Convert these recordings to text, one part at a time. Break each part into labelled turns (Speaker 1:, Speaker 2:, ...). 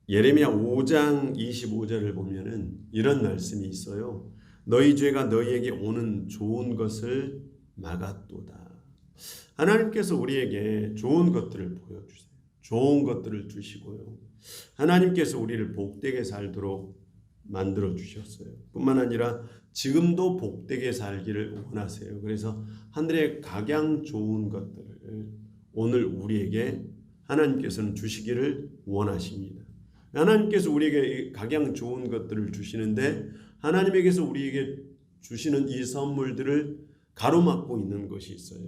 Speaker 1: 예레미야 5장 25절을 보면은 이런 말씀이 있어요. 너희 죄가 너희에게 오는 좋은 것을 막았도다. 하나님께서 우리에게 좋은 것들을 보여주세요. 좋은 것들을 주시고요. 하나님께서 우리를 복되게 살도록 만들어 주셨어요. 뿐만 아니라 지금도 복되게 살기를 원하세요. 그래서 하늘의 각양 좋은 것들을 오늘 우리에게 하나님께서는 주시기를 원하십니다. 하나님께서 우리에게 각양 좋은 것들을 주시는데 하나님에게서 우리에게 주시는 이 선물들을 가로막고 있는 것이 있어요.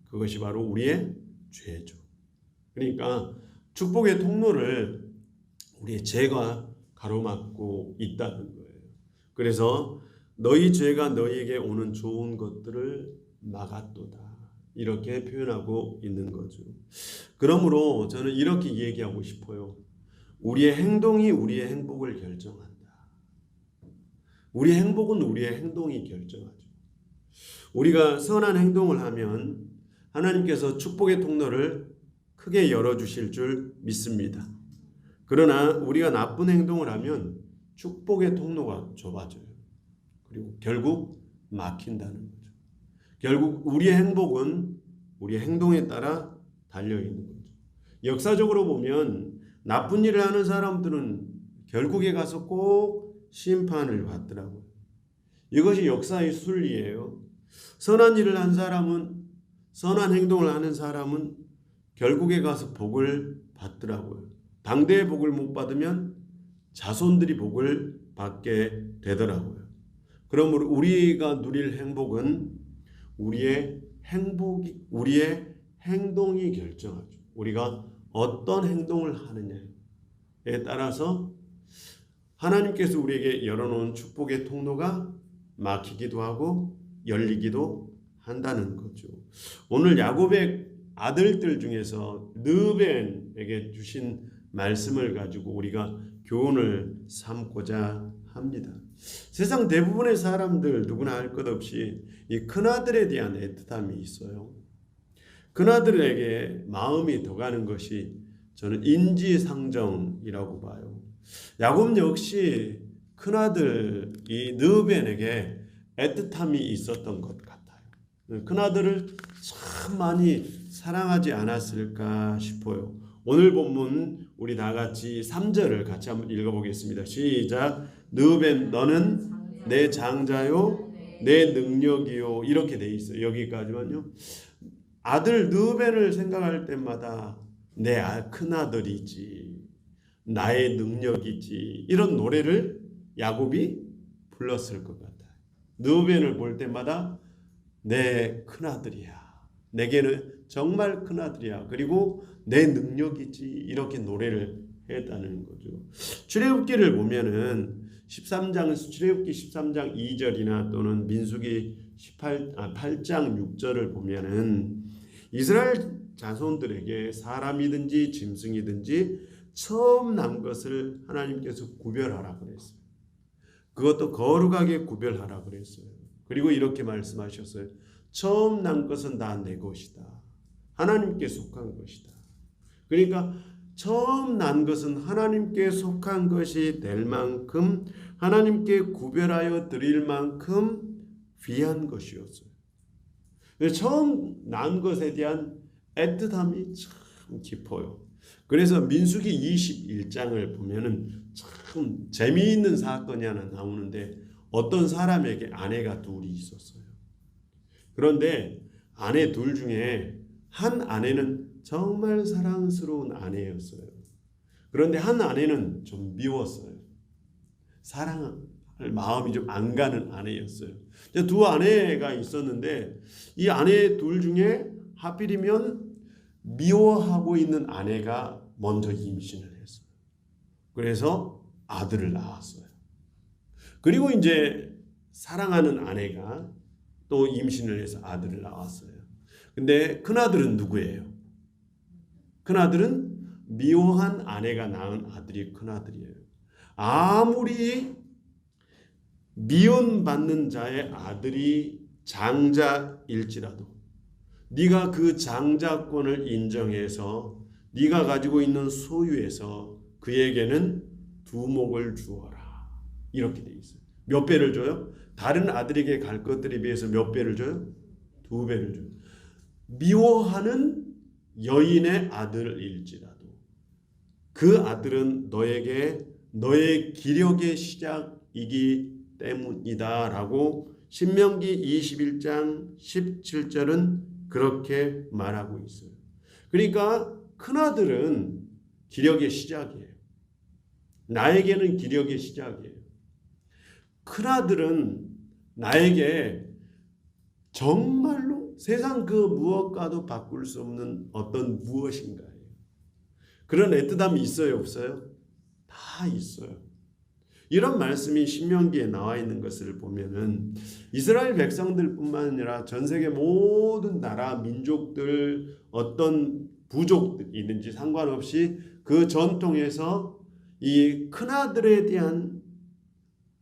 Speaker 1: 그것이 바로 우리의 죄죠. 그러니까 축복의 통로를 우리의 죄가 가로막고 있다는 거예요. 그래서 너희 죄가 너희에게 오는 좋은 것들을 막았도다. 이렇게 표현하고 있는 거죠. 그러므로 저는 이렇게 얘기하고 싶어요. 우리의 행동이 우리의 행복을 결정한다. 우리의 행복은 우리의 행동이 결정하죠. 우리가 선한 행동을 하면 하나님께서 축복의 통로를 크게 열어주실 줄 믿습니다. 그러나 우리가 나쁜 행동을 하면 축복의 통로가 좁아져요. 그리고 결국 막힌다는 거죠. 결국 우리의 행복은 우리의 행동에 따라 달려있는 거죠. 역사적으로 보면 나쁜 일을 하는 사람들은 결국에 가서 꼭 심판을 받더라고요. 이것이 역사의 순리예요. 선한 일을 한 사람은, 선한 행동을 하는 사람은 결국에 가서 복을 받더라고요. 당대의 복을 못 받으면 자손들이 복을 받게 되더라고요. 그러므로 우리가 누릴 행복은 우리의 행동이 결정하죠. 우리가 어떤 행동을 하느냐에 따라서 하나님께서 우리에게 열어놓은 축복의 통로가 막히기도 하고 열리기도 한다는 거죠. 오늘 야곱의 아들들 중에서 르벤에게 주신 말씀을 가지고 우리가 교훈을 삼고자 합니다. 세상 대부분의 사람들 누구나 할 것 없이 이 큰아들에 대한 애틋함이 있어요. 큰아들에게 마음이 더 가는 것이 저는 인지상정이라고 봐요. 야곱 역시 큰아들 이 르벤에게 애틋함이 있었던 것 같아요. 큰아들을 참 많이 사랑하지 않았을까 싶어요. 오늘 본문 우리 다 같이 3절을 같이 한번 읽어보겠습니다. 시작. 르벤 너는 내 장자요 내 능력이요 이렇게 돼 있어요. 여기까지만요. 아들 르벤을 생각할 때마다 내 큰아들이지 나의 능력이지 이런 노래를 야곱이 불렀을 것 같아요. 르벤을 볼 때마다 내 큰아들이야. 내게는 정말 큰아들이야. 그리고 내 능력이지 이렇게 노래를 했다는 거죠. 출애굽기를 보면은 출애굽기 13장 2절이나 또는 민수기 8장 6절을 보면은 이스라엘 자손들에게 사람이든지 짐승이든지 처음 난 것을 하나님께서 구별하라 그랬어요. 그것도 거룩하게 구별하라 그랬어요. 그리고 이렇게 말씀하셨어요. 처음 난 것은 다 내 것이다. 하나님께 속한 것이다. 그러니까 처음 난 것은 하나님께 속한 것이 될 만큼 하나님께 구별하여 드릴 만큼 귀한 것이었어요. 처음 난 것에 대한 애틋함이 참 깊어요. 그래서 민수기 21장을 보면은 참 재미있는 사건이 하나 나오는데 어떤 사람에게 아내가 둘이 있었어요. 그런데 아내 둘 중에 한 아내는 정말 사랑스러운 아내였어요. 그런데 한 아내는 좀 미웠어요. 사랑할 마음이 좀 안 가는 아내였어요. 두 아내가 있었는데 이 아내 둘 중에 하필이면 미워하고 있는 아내가 먼저 임신을 했어요. 그래서 아들을 낳았어요. 그리고 이제 사랑하는 아내가 또 임신을 해서 아들을 낳았어요. 근데 큰아들은 누구예요? 큰아들은 미워한 아내가 낳은 아들이 큰아들이에요. 아무리 미움받는 자의 아들이 장자일지라도 네가 그 장자권을 인정해서 네가 가지고 있는 소유에서 그에게는 두목을 주어라. 이렇게 돼 있어요. 몇 배를 줘요? 다른 아들에게 갈 것들에 비해서 몇 배를 줘요? 2배를 줘요. 미워하는 여인의 아들일지라도 그 아들은 너에게 너의 기력의 시작이기 때문이다 라고 신명기 21장 17절은 그렇게 말하고 있어요. 그러니까 큰아들은 기력의 시작이에요. 나에게는 기력의 시작이에요. 큰아들은 나에게 정말로 세상 그 무엇과도 바꿀 수 없는 어떤 무엇인가예요. 그런 애틋함이 있어요, 없어요? 다 있어요. 이런 말씀이 신명기에 나와 있는 것을 보면은 이스라엘 백성들뿐만 아니라 전 세계 모든 나라, 민족들, 어떤 부족이든지 상관없이 그 전통에서 이 큰아들에 대한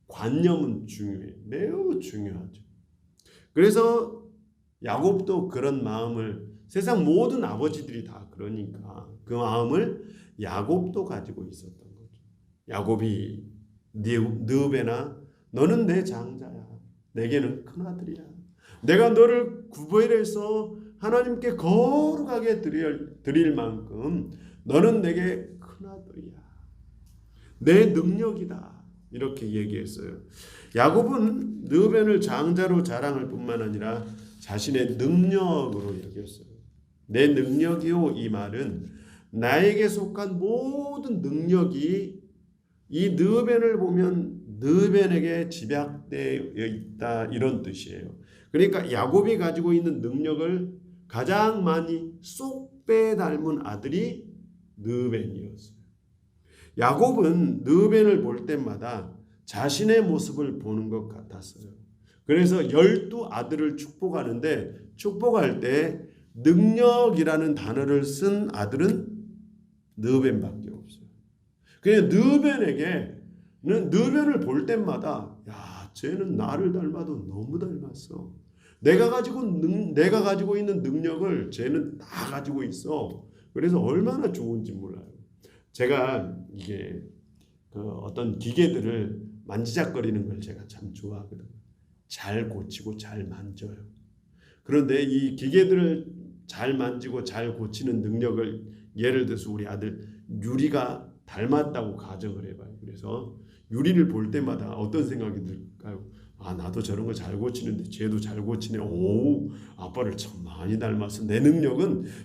Speaker 1: 관념은 중요해요. 매우 중요하죠. 그래서 야곱도 그런 마음을, 세상 모든 아버지들이 다 그러니까 그 마음을 야곱도 가지고 있었던 거죠. 야곱이 느베나 너는 내 장자야. 내게는 큰아들이야. 내가 너를 구별해서 하나님께 거룩하게 드릴 만큼 너는 내게 큰아들이야. 내 능력이다. 이렇게 얘기했어요. 야곱은 르벤을 장자로 자랑할 뿐만 아니라 자신의 능력으로 여겼어요. 내 능력이요, 이 말은 나에게 속한 모든 능력이 이 르벤을 보면 르벤에게 집약되어 있다, 이런 뜻이에요. 그러니까 야곱이 가지고 있는 능력을 가장 많이 쏙 빼닮은 아들이 르벤이었어요. 야곱은 르벤을 볼 때마다 자신의 모습을 보는 것 같았어요. 그래서 12아들을 축복하는데 축복할 때 능력이라는 단어를 쓴 아들은 르벤밖에 없어요. 그래서 르벤을 볼 때마다 야, 쟤는 나를 닮아도 너무 닮았어. 내가 가지고 있는 능력을 쟤는 다 가지고 있어. 그래서 얼마나 좋은지 몰라요. 제가 이게 어떤 기계들을 만지작거리는 걸 제가 참 좋아하거든요. 잘 고치고 잘 만져요. 그런데 이 기계들을 잘 만지고 잘 고치는 능력을, 예를 들어서 우리 아들 유리가 닮았다고 가정을 해봐요. 그래서 유리를 볼 때마다 어떤 생각이 들까요? 아, 나도 저런 거 잘 고치는데 쟤도 잘 고치네. 오, 아빠를 참 많이 닮았어.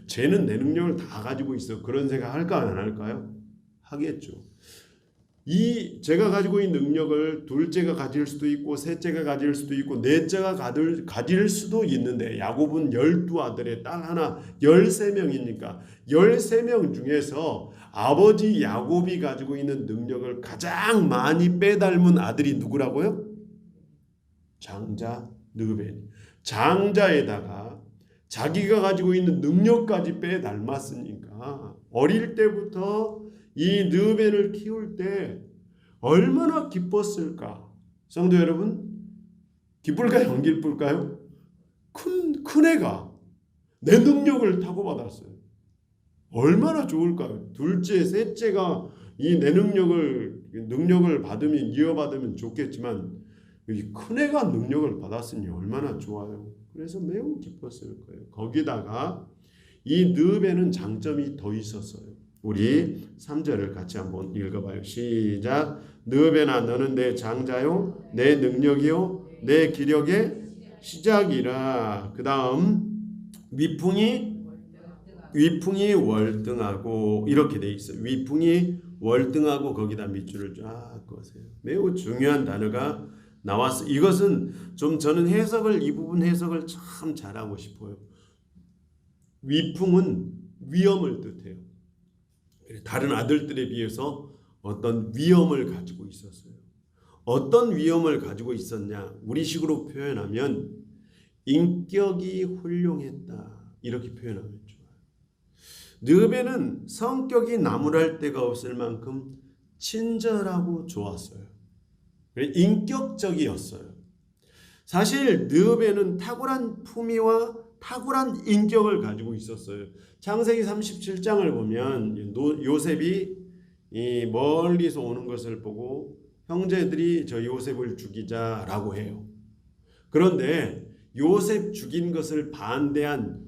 Speaker 1: 쟤는 내 능력을 다 가지고 있어. 그런 생각 할까 안 할까요? 하겠죠. 제가 가지고 있는 능력을 둘째가 가질 수도 있고 셋째가 가질 수도 있고 넷째가 가질 수도 있는데 야곱은 12아들의 딸 하나 13명이니까 13명 중에서 아버지 야곱이 가지고 있는 능력을 가장 많이 빼닮은 아들이 누구라고요? 장자 르벤. 장자에다가 자기가 가지고 있는 능력까지 빼닮았으니까 어릴 때부터 이 르벤을 키울 때 얼마나 기뻤을까? 성도 여러분, 기쁠까요? 안 기쁠까요? 큰 애가 내 능력을 타고받았어요. 얼마나 좋을까요? 둘째, 셋째가 이 내 능력을 받으면, 이어받으면 좋겠지만 이 큰 애가 능력을 받았으니 얼마나 좋아요. 그래서 매우 기뻤을 거예요. 거기다가 이 르벤은 장점이 더 있었어요. 우리 3절을 같이 한번 읽어봐요. 시작. 르벤아 너는 내 장자요 내 능력이요 내 기력의 시작이라. 그 다음 위풍이 월등하고 이렇게 돼 있어요. 위풍이 월등하고 거기다 밑줄을 쫙 그으세요. 매우 중요한 단어가 나왔어요. 이것은 좀 저는 이 부분 해석을 참 잘하고 싶어요. 위풍은 위험을 뜻해요. 다른 아들들에 비해서 어떤 위험을 가지고 있었어요. 어떤 위험을 가지고 있었냐? 우리식으로 표현하면 인격이 훌륭했다. 이렇게 표현하면 좋아요. 르벤은 성격이 나무랄 데가 없을 만큼 친절하고 좋았어요. 인격적이었어요. 사실 르벤은 탁월한 품위와 탁월한 인격을 가지고 있었어요. 창세기 37장을 보면 요셉이 이 멀리서 오는 것을 보고 형제들이 저 요셉을 죽이자라고 해요. 그런데 요셉 죽인 것을 반대한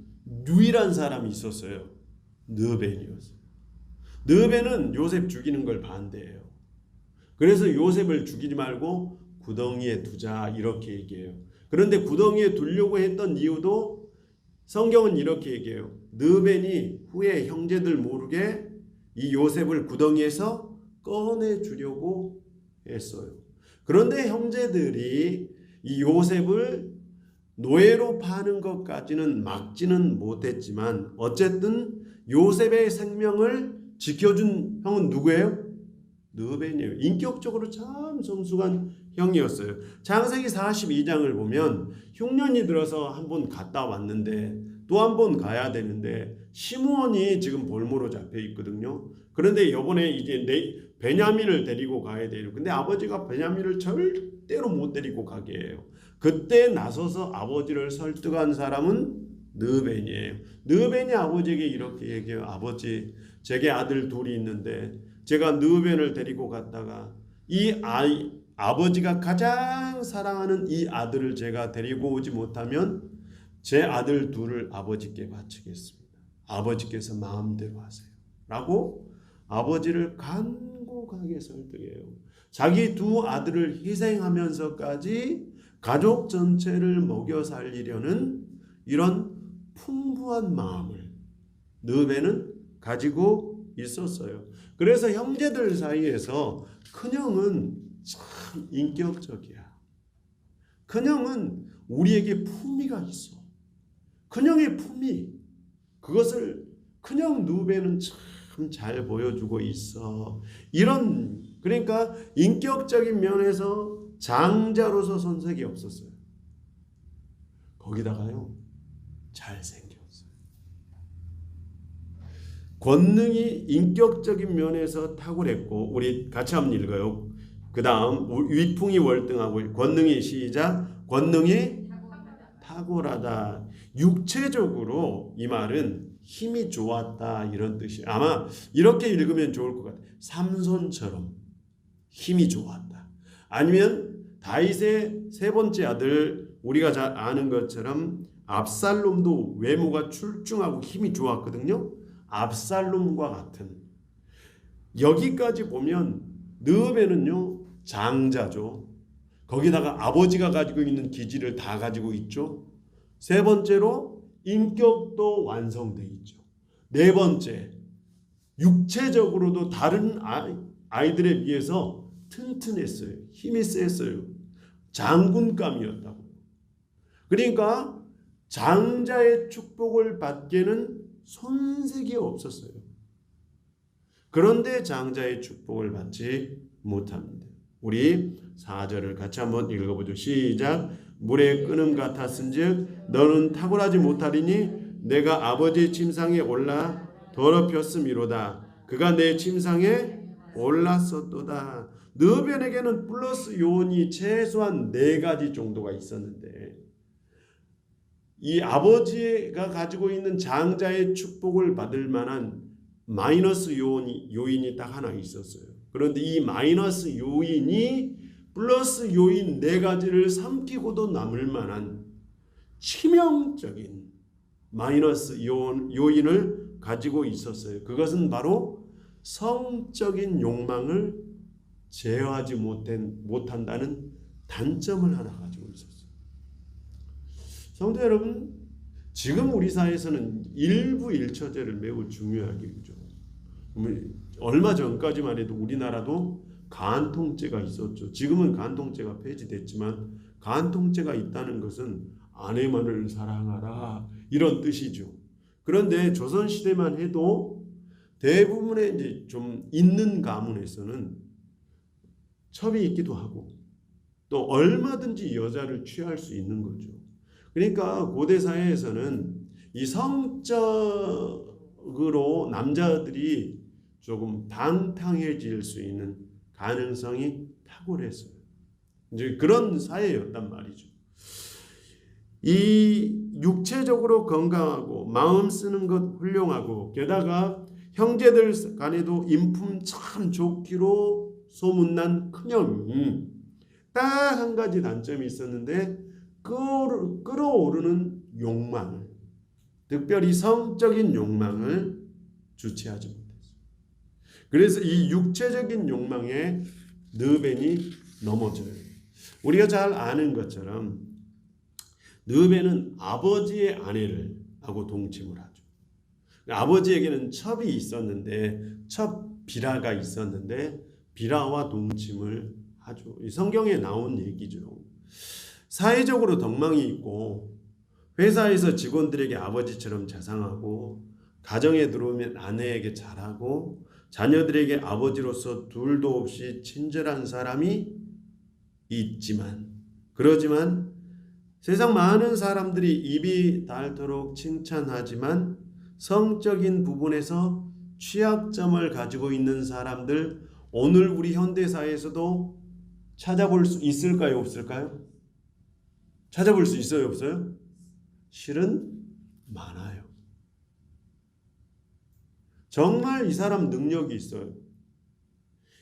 Speaker 1: 유일한 사람이 있었어요. 느벤이었어요. 느벤은 요셉 죽이는 걸 반대해요. 그래서 요셉을 죽이지 말고 구덩이에 두자 이렇게 얘기해요. 그런데 구덩이에 두려고 했던 이유도 성경은 이렇게 얘기해요. 느벤이 후에 형제들 모르게 이 요셉을 구덩이에서 꺼내주려고 했어요. 그런데 형제들이 이 요셉을 노예로 파는 것까지는 막지는 못했지만 어쨌든 요셉의 생명을 지켜준 형은 누구예요? 느벤이에요. 인격적으로 참 성숙한 형이었어요. 창세기 42장을 보면 흉년이 들어서 한 번 갔다 왔는데 또 한 번 가야 되는데 시므온이 지금 볼모로 잡혀 있거든요. 그런데 이번에 이제 베냐민을 데리고 가야 돼요. 근데 아버지가 베냐민을 절대로 못 데리고 가게 해요. 그때 나서서 아버지를 설득한 사람은 느벤이에요. 느벤이 아버지에게 이렇게 얘기해요. 아버지, 제게 아들 둘이 있는데 제가 느벤을 데리고 갔다가 아버지가 가장 사랑하는 이 아들을 제가 데리고 오지 못하면 제 아들 둘을 아버지께 바치겠습니다. 아버지께서 마음대로 하세요. 라고 아버지를 간곡하게 설득해요. 자기 두 아들을 희생하면서까지 가족 전체를 먹여 살리려는 이런 풍부한 마음을 느벤은 가지고 있었어요. 그래서 형제들 사이에서 큰형은 참 인격적이야. 큰형은 우리에게 품위가 있어. 큰형의 품위, 그것을 큰형 느벤은 참 잘 보여주고 있어. 그러니까 인격적인 면에서 장자로서 손색이 없었어요. 거기다가요, 잘생겼어요. 권능이 인격적인 면에서 탁월했고, 우리 같이 한번 읽어요. 그 다음 위풍이 월등하고 권능이 시작. 권능이 탁월하다. 육체적으로 이 말은 힘이 좋았다 이런 뜻이에요. 아마 이렇게 읽으면 좋을 것 같아요. 삼손처럼 힘이 좋았다. 아니면 다윗의 세 번째 아들 우리가 잘 아는 것처럼 압살롬도 외모가 출중하고 힘이 좋았거든요. 압살롬과 같은. 여기까지 보면 느베는요 장자죠. 거기다가 아버지가 가지고 있는 기질을 다 가지고 있죠. 세 번째로 인격도 완성되어 있죠. 네 번째, 육체적으로도 다른 아이들에 비해서 튼튼했어요. 힘이 셌어요. 장군감이었다고. 그러니까 장자의 축복을 받기에는 손색이 없었어요. 그런데 장자의 축복을 받지 못합니다. 우리 4절을 같이 한번 읽어보죠. 시작. 물의 끓음 같았은즉 너는 탁월하지 못하리니 내가 아버지의 침상에 올라 더럽혔음이로다. 그가 내 침상에 올랐었도다. 느벤에게는 플러스 요인이 최소한 4가지 정도가 있었는데 이 아버지가 가지고 있는 장자의 축복을 받을 만한 마이너스 요인이 딱 하나 있었어요. 그런데 이 마이너스 요인이 플러스 요인 4가지를 삼키고도 남을 만한 치명적인 마이너스 요인을 가지고 있었어요. 그것은 바로 성적인 욕망을 제어하지 못한다는 단점을 하나 가지고 있었어요. 성도 여러분, 지금 우리 사회에서는 일부 일처제를 매우 중요하게 여기죠. 얼마 전까지만 해도 우리나라도 간통죄가 있었죠. 지금은 간통죄가 폐지됐지만 간통죄가 있다는 것은 아내만을 사랑하라 이런 뜻이죠. 그런데 조선시대만 해도 대부분의 이제 좀 있는 가문에서는 첩이 있기도 하고 또 얼마든지 여자를 취할 수 있는 거죠. 그러니까 고대 사회에서는 이 성적으로 남자들이 조금 방탕해질 수 있는 가능성이 탁월했어요. 이제 그런 사회였단 말이죠. 이 육체적으로 건강하고 마음 쓰는 것 훌륭하고 게다가 형제들 간에도 인품 참 좋기로 소문난 큰형이 딱 한 가지 단점이 있었는데 끌어오르는 욕망을, 특별히 성적인 욕망을 주체하지 못했어요. 그래서 이 육체적인 욕망에 느벤이 넘어져요. 우리가 잘 아는 것처럼 느벤은 아버지의 아내를 하고 동침을 하죠. 아버지에게는 첩이 있었는데 첩 비라가 있었는데 비라와 동침을 하죠. 이 성경에 나온 얘기죠. 사회적으로 덕망이 있고 회사에서 직원들에게 아버지처럼 자상하고 가정에 들어오면 아내에게 잘하고 자녀들에게 아버지로서 둘도 없이 친절한 사람이 있지만, 그러지만 세상 많은 사람들이 입이 닳도록 칭찬하지만 성적인 부분에서 취약점을 가지고 있는 사람들, 오늘 우리 현대사회에서도 찾아볼 수 있을까요? 없을까요? 찾아볼 수 있어요? 없어요? 실은 많아요. 정말 이 사람 능력이 있어요.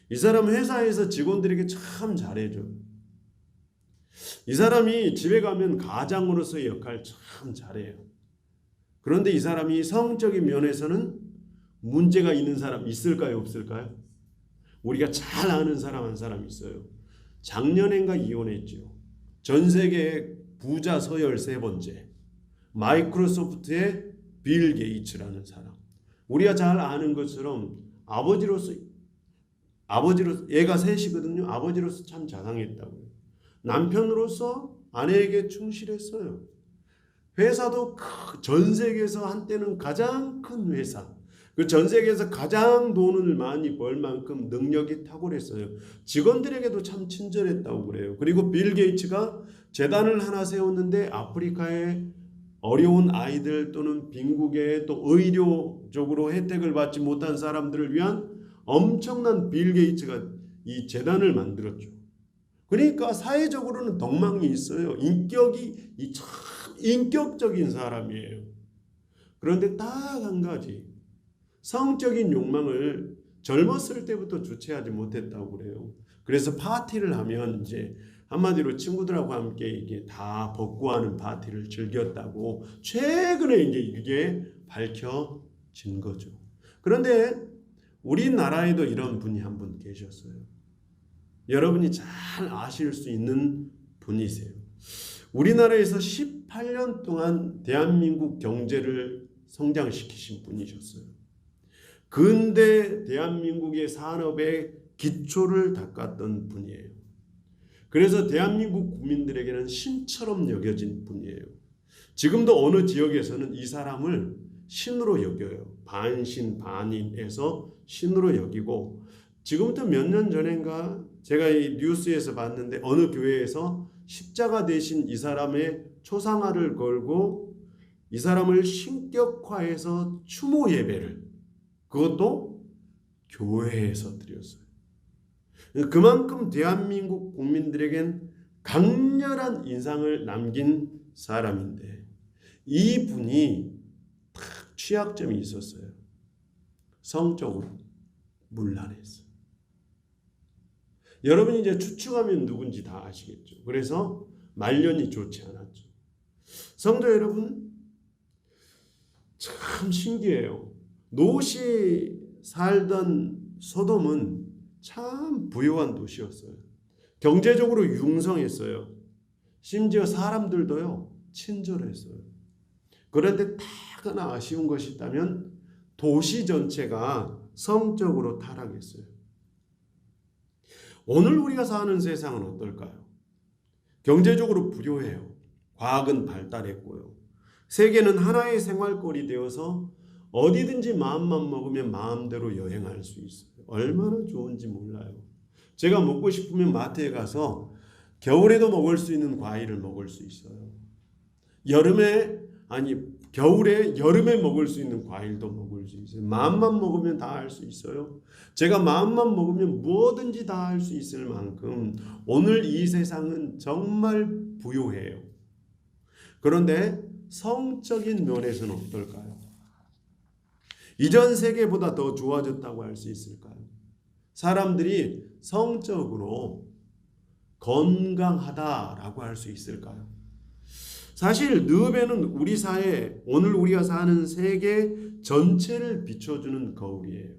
Speaker 1: 이 사람 회사에서 직원들에게 참 잘해줘요. 이 사람이 집에 가면 가장으로서의 역할 참 잘해요. 그런데 이 사람이 성적인 면에서는 문제가 있는 사람 있을까요? 없을까요? 우리가 잘 아는 사람 한 사람 있어요. 작년엔가 이혼했죠. 전 세계 부자 서열 3번째, 마이크로소프트의 빌 게이츠라는 사람. 우리가 잘 아는 것처럼 아버지로서 얘가 셋이거든요. 아버지로서 참 자상했다고요. 남편으로서 아내에게 충실했어요. 회사도 전 세계에서 한때는 가장 큰 회사, 그 전 세계에서 가장 돈을 많이 벌 만큼 능력이 탁월했어요. 직원들에게도 참 친절했다고 그래요. 그리고 빌 게이츠가 재단을 하나 세웠는데 아프리카의 어려운 아이들 또는 빈국에 또 의료적으로 혜택을 받지 못한 사람들을 위한 엄청난 빌 게이츠가 이 재단을 만들었죠. 그러니까 사회적으로는 덕망이 있어요. 인격이 참 인격적인 사람이에요. 그런데 딱 한 가지, 성적인 욕망을 젊었을 때부터 주체하지 못했다고 그래요. 그래서 파티를 하면 이제 한마디로 친구들하고 함께 이게 다 복구하는 파티를 즐겼다고 최근에 이제 이게 밝혀진 거죠. 그런데 우리나라에도 이런 분이 한 분 계셨어요. 여러분이 잘 아실 수 있는 분이세요. 우리나라에서 18년 동안 대한민국 경제를 성장시키신 분이셨어요. 근대 대한민국의 산업의 기초를 닦았던 분이에요. 그래서 대한민국 국민들에게는 신처럼 여겨진 분이에요. 지금도 어느 지역에서는 이 사람을 신으로 여겨요. 반신 반인에서 신으로 여기고, 지금부터 몇 년 전인가 제가 이 뉴스에서 봤는데 어느 교회에서 십자가 대신 이 사람의 초상화를 걸고 이 사람을 신격화해서 추모 예배를, 그것도 교회에서 드렸어요. 그만큼 대한민국 국민들에겐 강렬한 인상을 남긴 사람인데 이분이 딱 취약점이 있었어요. 성적으로 문란했어요. 여러분이 이제 추측하면 누군지 다 아시겠죠. 그래서 말년이 좋지 않았죠. 성도 여러분, 참 신기해요. 롯이 살던 소돔은 참 부유한 도시였어요. 경제적으로 융성했어요. 심지어 사람들도요 친절했어요. 그런데 딱 하나 아쉬운 것이 있다면 도시 전체가 성적으로 타락했어요. 오늘 우리가 사는 세상은 어떨까요? 경제적으로 부유해요. 과학은 발달했고요. 세계는 하나의 생활권이 되어서 어디든지 마음만 먹으면 마음대로 여행할 수 있어요. 얼마나 좋은지 몰라요. 제가 먹고 싶으면 마트에 가서 겨울에도 먹을 수 있는 과일을 먹을 수 있어요. 겨울에 여름에 먹을 수 있는 과일도 먹을 수 있어요. 마음만 먹으면 다 할 수 있어요. 제가 마음만 먹으면 뭐든지 다 할 수 있을 만큼 오늘 이 세상은 정말 부유해요. 그런데 성적인 면에서는 어떨까요? 이전 세계보다 더 좋아졌다고 할 수 있을까요? 사람들이 성적으로 건강하다라고 할 수 있을까요? 사실 느베는 우리 사회, 오늘 우리가 사는 세계 전체를 비춰주는 거울이에요.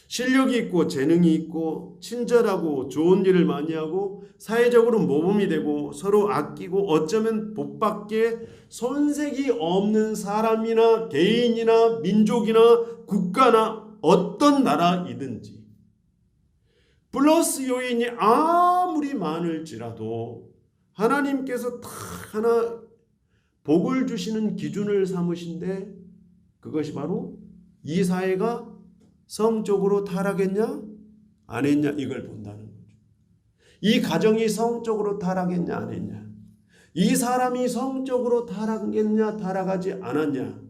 Speaker 1: 실력이 있고 재능이 있고 친절하고 좋은 일을 많이 하고 사회적으로 모범이 되고 서로 아끼고 어쩌면 복밖에 손색이 없는 사람이나 개인이나 민족이나 국가나 어떤 나라이든지 플러스 요인이 아무리 많을지라도 하나님께서 딱 하나 복을 주시는 기준을 삼으신데 그것이 바로 이 사회가 성적으로 타락했냐 안 했냐 이걸 본다는 거죠. 이 가정이 성적으로 타락했냐 안 했냐, 이 사람이 성적으로 타락했냐 타락하지 않았냐.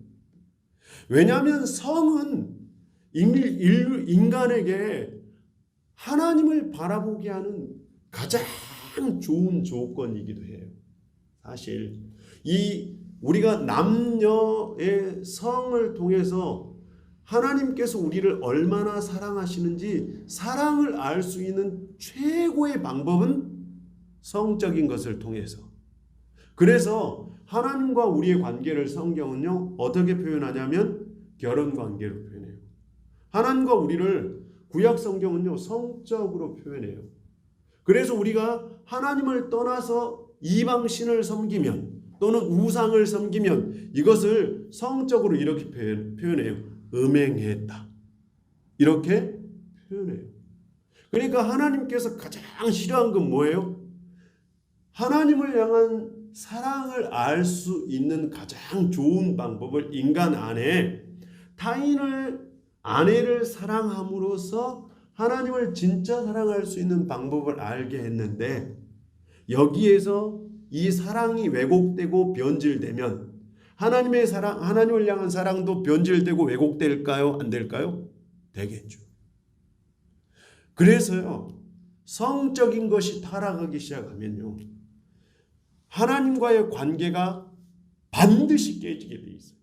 Speaker 1: 왜냐하면 성은 인간에게 하나님을 바라보게 하는 가장 좋은 조건이기도 해요. 사실 우리가 남녀의 성을 통해서 하나님께서 우리를 얼마나 사랑하시는지 사랑을 알 수 있는 최고의 방법은 성적인 것을 통해서. 그래서 하나님과 우리의 관계를 성경은요 어떻게 표현하냐면 결혼 관계로 표현해요. 하나님과 우리를 구약 성경은요 성적으로 표현해요. 그래서 우리가 하나님을 떠나서 이방신을 섬기면 또는 우상을 섬기면 이것을 성적으로 이렇게 표현해요. 음행했다. 이렇게 표현해요. 그러니까 하나님께서 가장 싫어하는 건 뭐예요? 하나님을 향한 사랑을 알 수 있는 가장 좋은 방법을 인간 안에 아내를 사랑함으로써 하나님을 진짜 사랑할 수 있는 방법을 알게 했는데 여기에서 이 사랑이 왜곡되고 변질되면 하나님을 향한 사랑도 변질되고 왜곡될까요? 안 될까요? 되겠죠. 그래서요, 성적인 것이 타락하기 시작하면요, 하나님과의 관계가 반드시 깨지게 돼 있어요.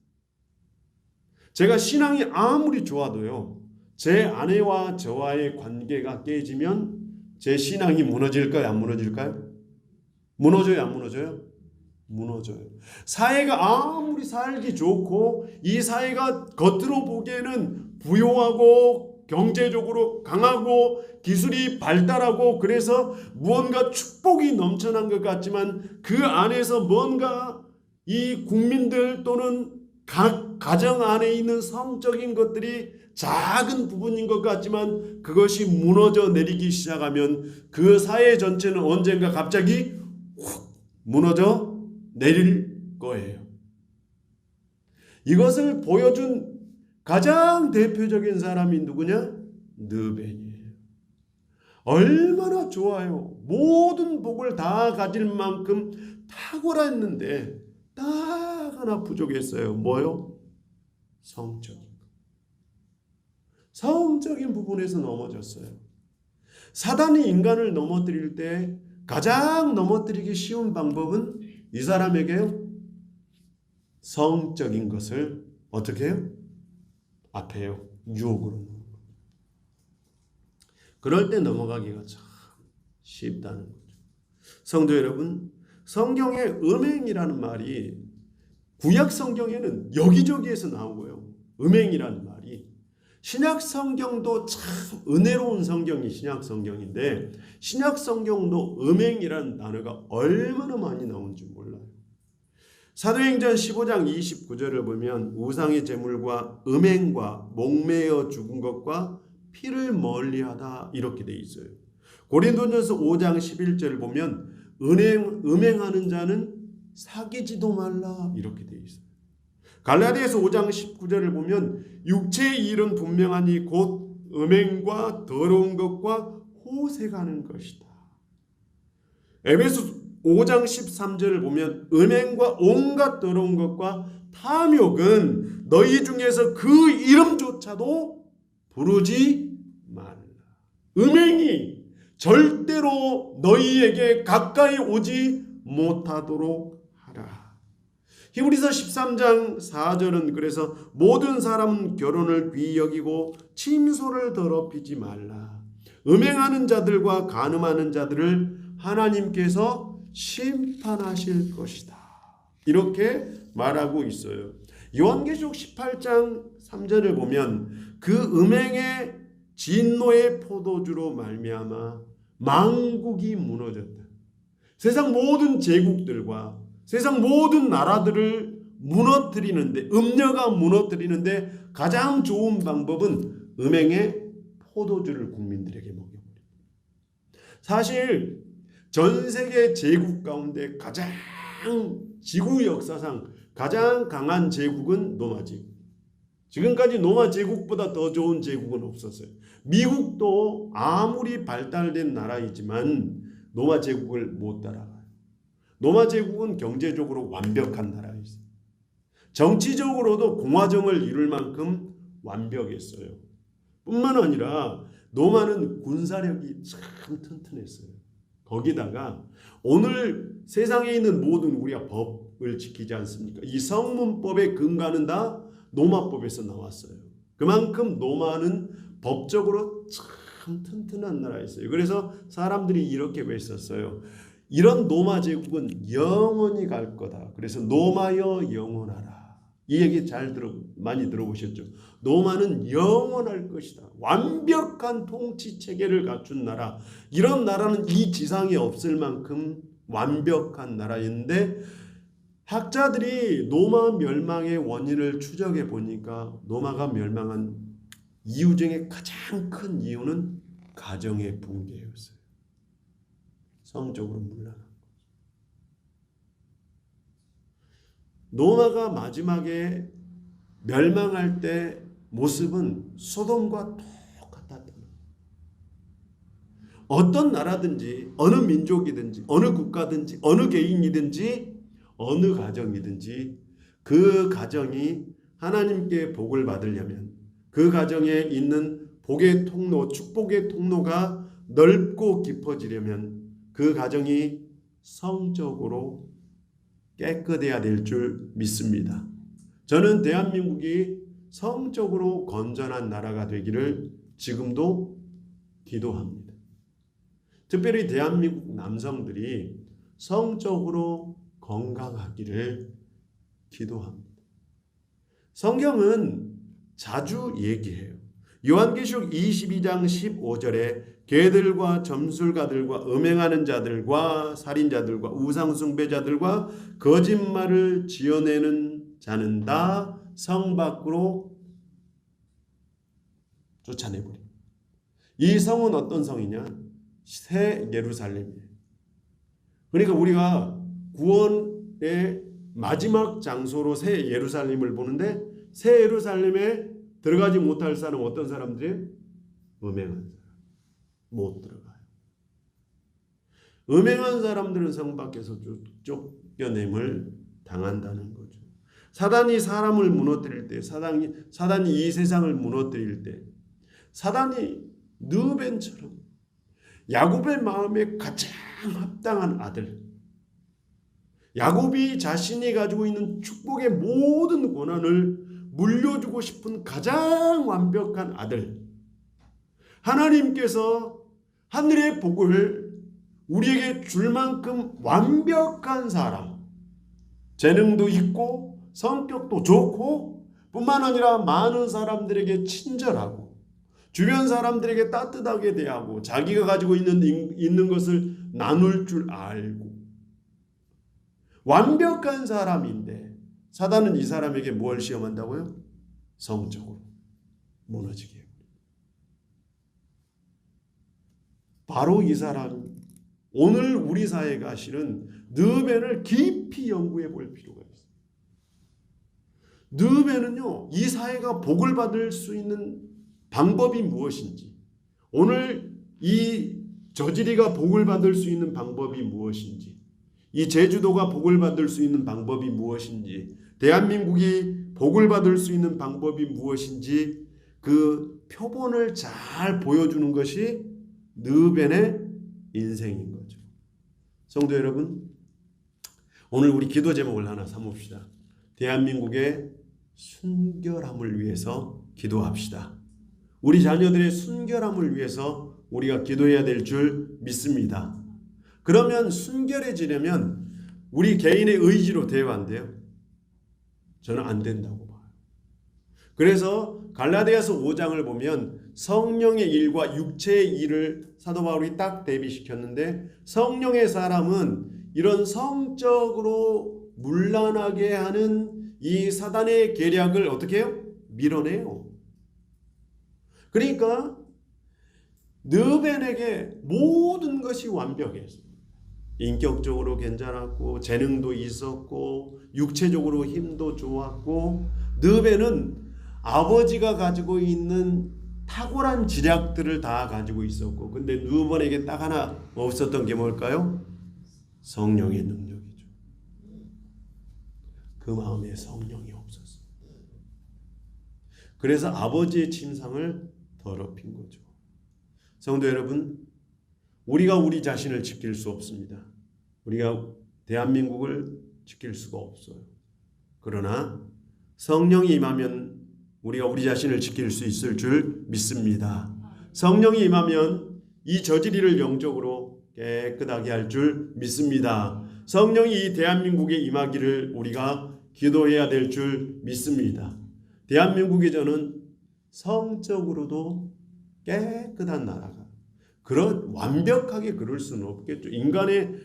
Speaker 1: 제가 신앙이 아무리 좋아도요, 제 아내와 저와의 관계가 깨지면 제 신앙이 무너질까요? 안 무너질까요? 무너져요? 안 무너져요? 무너져요. 사회가 아무리 살기 좋고 이 사회가 겉으로 보기에는 부유하고 경제적으로 강하고 기술이 발달하고 그래서 무언가 축복이 넘쳐난 것 같지만 그 안에서 뭔가 이 국민들 또는 각 가정 안에 있는 성적인 것들이 작은 부분인 것 같지만 그것이 무너져 내리기 시작하면 그 사회 전체는 언젠가 갑자기 훅 무너져 내릴 거예요. 이것을 보여준 가장 대표적인 사람이 누구냐? 느벤이에요. 얼마나 좋아요. 모든 복을 다 가질 만큼 탁월했는데 딱 하나 부족했어요. 뭐요? 성적인 부분에서 넘어졌어요. 사단이 인간을 넘어뜨릴 때 가장 넘어뜨리기 쉬운 방법은 이 사람에게요, 성적인 것을 어떻게 해요? 앞에요, 유혹으로. 그럴 때 넘어가기가 참 쉽다는 거죠. 성도 여러분, 성경에 음행이라는 말이 구약 성경에는 여기저기에서 나오고요. 음행이라는 말이 신약 성경도 참 은혜로운 성경이 신약 성경인데 신약 성경도 음행이라는 단어가 얼마나 많이 나오는지 몰라요. 사도행전 15장 29절을 보면 우상의 제물과 음행과 목매어 죽은 것과 피를 멀리하다 이렇게 돼 있어요. 고린도전서 5장 11절을 보면 음행하는 자는 사귀지도 말라 이렇게 돼 있어요. 갈라디아서 5장 19절을 보면 육체의 일은 분명하니 곧 음행과 더러운 것과 호색하는 것이다. 에베소 5장 13절을 보면 음행과 온갖 더러운 것과 탐욕은 너희 중에서 그 이름조차도 부르지 말라. 음행이 절대로 너희에게 가까이 오지 못하도록 하라. 히브리서 13장 4절은 그래서 모든 사람은 결혼을 귀히 여기고 침소를 더럽히지 말라. 음행하는 자들과 간음하는 자들을 하나님께서 심판하실 것이다. 이렇게 말하고 있어요. 요한계시록 18장 3절을 보면 그 음행의 진노의 포도주로 말미암아 만국이 무너졌다. 세상 모든 제국들과 세상 모든 나라들을 무너뜨리는데, 음녀가 무너뜨리는데 가장 좋은 방법은 음행의 포도주를 국민들에게 먹여버립니다. 사실 전 세계 제국 가운데 가장 지구 역사상 가장 강한 제국은 로마 제국. 지금까지 로마 제국보다 더 좋은 제국은 없었어요. 미국도 아무리 발달된 나라이지만 로마 제국을 못 따라가요. 로마 제국은 경제적으로 완벽한 나라였어요. 정치적으로도 공화정을 이룰 만큼 완벽했어요. 뿐만 아니라 로마는 군사력이 참 튼튼했어요. 거기다가 오늘 세상에 있는 모든 우리가 법을 지키지 않습니까? 이 성문법의 근간은 다 로마법에서 나왔어요. 그만큼 로마는 법적으로 참 튼튼한 나라였어요. 그래서 사람들이 이렇게 외쳤어요. 이런 로마 제국은 영원히 갈 거다. 그래서 로마여 영원하라. 이 얘기 많이 들어보셨죠? 로마는 영원할 것이다. 완벽한 통치 체계를 갖춘 나라. 이런 나라는 이 지상에 없을 만큼 완벽한 나라인데 학자들이 로마 멸망의 원인을 추적해 보니까 로마가 멸망한 이유 중에 가장 큰 이유는 가정의 붕괴였어요. 성적으로 문란한 거죠. 로마가 마지막에 멸망할 때 모습은 소돔과 똑같았다. 어떤 나라든지 어느 민족이든지 어느 국가든지 어느 개인이든지 어느 가정이든지 그 가정이 하나님께 복을 받으려면 그 가정에 있는 복의 통로, 축복의 통로가 넓고 깊어지려면 그 가정이 성적으로 깨끗해야 될 줄 믿습니다. 저는 대한민국이 성적으로 건전한 나라가 되기를 지금도 기도합니다. 특별히 대한민국 남성들이 성적으로 건강하기를 기도합니다. 성경은 자주 얘기해요. 요한계시록 22장 15절에 개들과 점술가들과 음행하는 자들과 살인자들과 우상숭배자들과 거짓말을 지어내는 자는 다 성 밖으로 쫓아내버립니다. 이 성은 어떤 성이냐? 새 예루살렘이에요. 그러니까 우리가 구원의 마지막 장소로 새 예루살렘을 보는데 새 예루살렘에 들어가지 못할 사람 어떤 사람들이에요? 음행한 사람. 못 들어가요. 음행한 사람들은 성 밖에서 쫓겨냄을 당한다는 거죠. 사단이 사람을 무너뜨릴 때, 사단이 이 세상을 무너뜨릴 때, 사단이 느벤처럼 야곱의 마음에 가장 합당한 아들, 야곱이 자신이 가지고 있는 축복의 모든 권한을 물려주고 싶은 가장 완벽한 아들, 하나님께서 하늘의 복을 우리에게 줄 만큼 완벽한 사람, 재능도 있고 성격도 좋고 뿐만 아니라 많은 사람들에게 친절하고 주변 사람들에게 따뜻하게 대하고 자기가 가지고 있는 것을 나눌 줄 알고 완벽한 사람인데 사단은 이 사람에게 뭘 시험한다고요? 성적으로 무너지게 해요. 바로 이 사람, 오늘 우리 사회가 실은 느벤을 깊이 연구해 볼 필요가 있어요. 느벤은요, 이 사회가 복을 받을 수 있는 방법이 무엇인지, 오늘 이 저지리가 복을 받을 수 있는 방법이 무엇인지, 이 제주도가 복을 받을 수 있는 방법이 무엇인지, 대한민국이 복을 받을 수 있는 방법이 무엇인지 그 표본을 잘 보여주는 것이 느벤의 인생인 거죠. 성도 여러분, 오늘 우리 기도 제목을 하나 삼읍시다. 대한민국의 순결함을 위해서 기도합시다. 우리 자녀들의 순결함을 위해서 우리가 기도해야 될 줄 믿습니다. 그러면 순결해지려면 우리 개인의 의지로 돼야 안 돼요? 저는 안 된다고 봐요. 그래서 갈라디아서 5장을 보면 성령의 일과 육체의 일을 사도 바울이 딱 대비시켰는데, 성령의 사람은 이런 성적으로 문란하게 하는 이 사단의 계략을 어떻게 해요? 밀어내요. 그러니까 느벤에게 모든 것이 완벽했어요. 인격적으로 괜찮았고, 재능도 있었고, 육체적으로 힘도 좋았고, 느벤은 아버지가 가지고 있는 탁월한 지략들을 다 가지고 있었고, 근데 느벤에게 딱 하나 없었던 게 뭘까요? 성령의 능력이죠. 그 마음에 성령이 없었어요. 그래서 아버지의 침상을 더럽힌 거죠. 성도 여러분, 우리가 우리 자신을 지킬 수 없습니다. 우리가 대한민국을 지킬 수가 없어요. 그러나 성령이 임하면 우리가 우리 자신을 지킬 수 있을 줄 믿습니다. 성령이 임하면 이 저지리를 영적으로 깨끗하게 할 줄 믿습니다. 성령이 이 대한민국에 임하기를 우리가 기도해야 될 줄 믿습니다. 대한민국이 저는 성적으로도 깨끗한 나라가, 완벽하게 그럴 수는 없겠죠. 인간의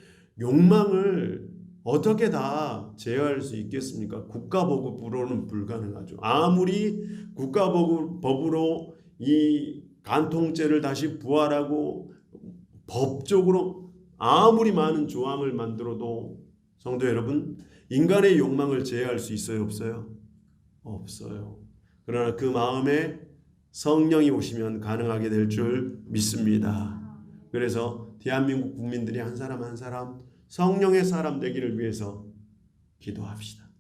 Speaker 1: 욕망을 어떻게 다 제어할 수 있겠습니까? 국가법으로는 불가능하죠. 아무리 국가법으로 이 간통죄를 다시 부활하고 법적으로 아무리 많은 조항을 만들어도, 성도 여러분, 인간의 욕망을 제어할 수 있어요? 없어요? 없어요. 그러나 그 마음에 성령이 오시면 가능하게 될 줄 믿습니다. 그래서 대한민국 국민들이 한 사람 한 사람 성령의 사람 되기를 위해서 기도합시다.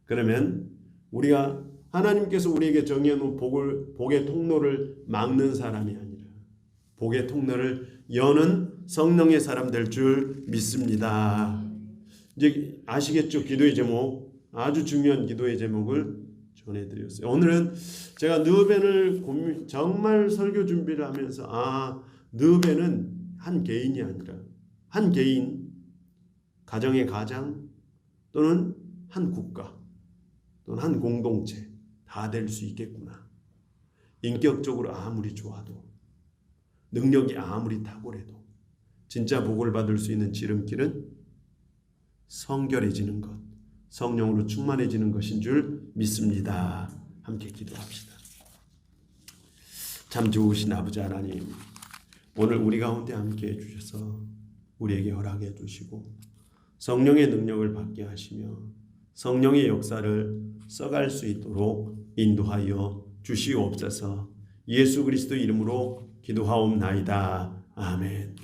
Speaker 1: 그러면 우리가 하나님께서 우리에게 정해놓은 복의 통로를 막는 사람이 아니라 복의 통로를 여는 성령의 사람 될 줄 믿습니다. 이제 아시겠죠? 기도의 제목, 아주 중요한 기도의 제목을 전해드렸어요. 오늘은 제가 느벤을 정말 설교 준비를 하면서 느벤은 한 개인이 아니라 한 개인, 가정의 가장, 또는 한 국가, 또는 한 공동체 다 될 수 있겠구나. 인격적으로 아무리 좋아도, 능력이 아무리 탁월해도 진짜 복을 받을 수 있는 지름길은 성결해지는 것, 성령으로 충만해지는 것인 줄 믿습니다. 함께 기도합시다. 참 좋으신 아버지 하나님, 오늘 우리 가운데 함께 해주셔서 우리에게 허락해 주시고 성령의 능력을 받게 하시며 성령의 역사를 써갈 수 있도록 인도하여 주시옵소서. 예수 그리스도 이름으로 기도하옵나이다. 아멘.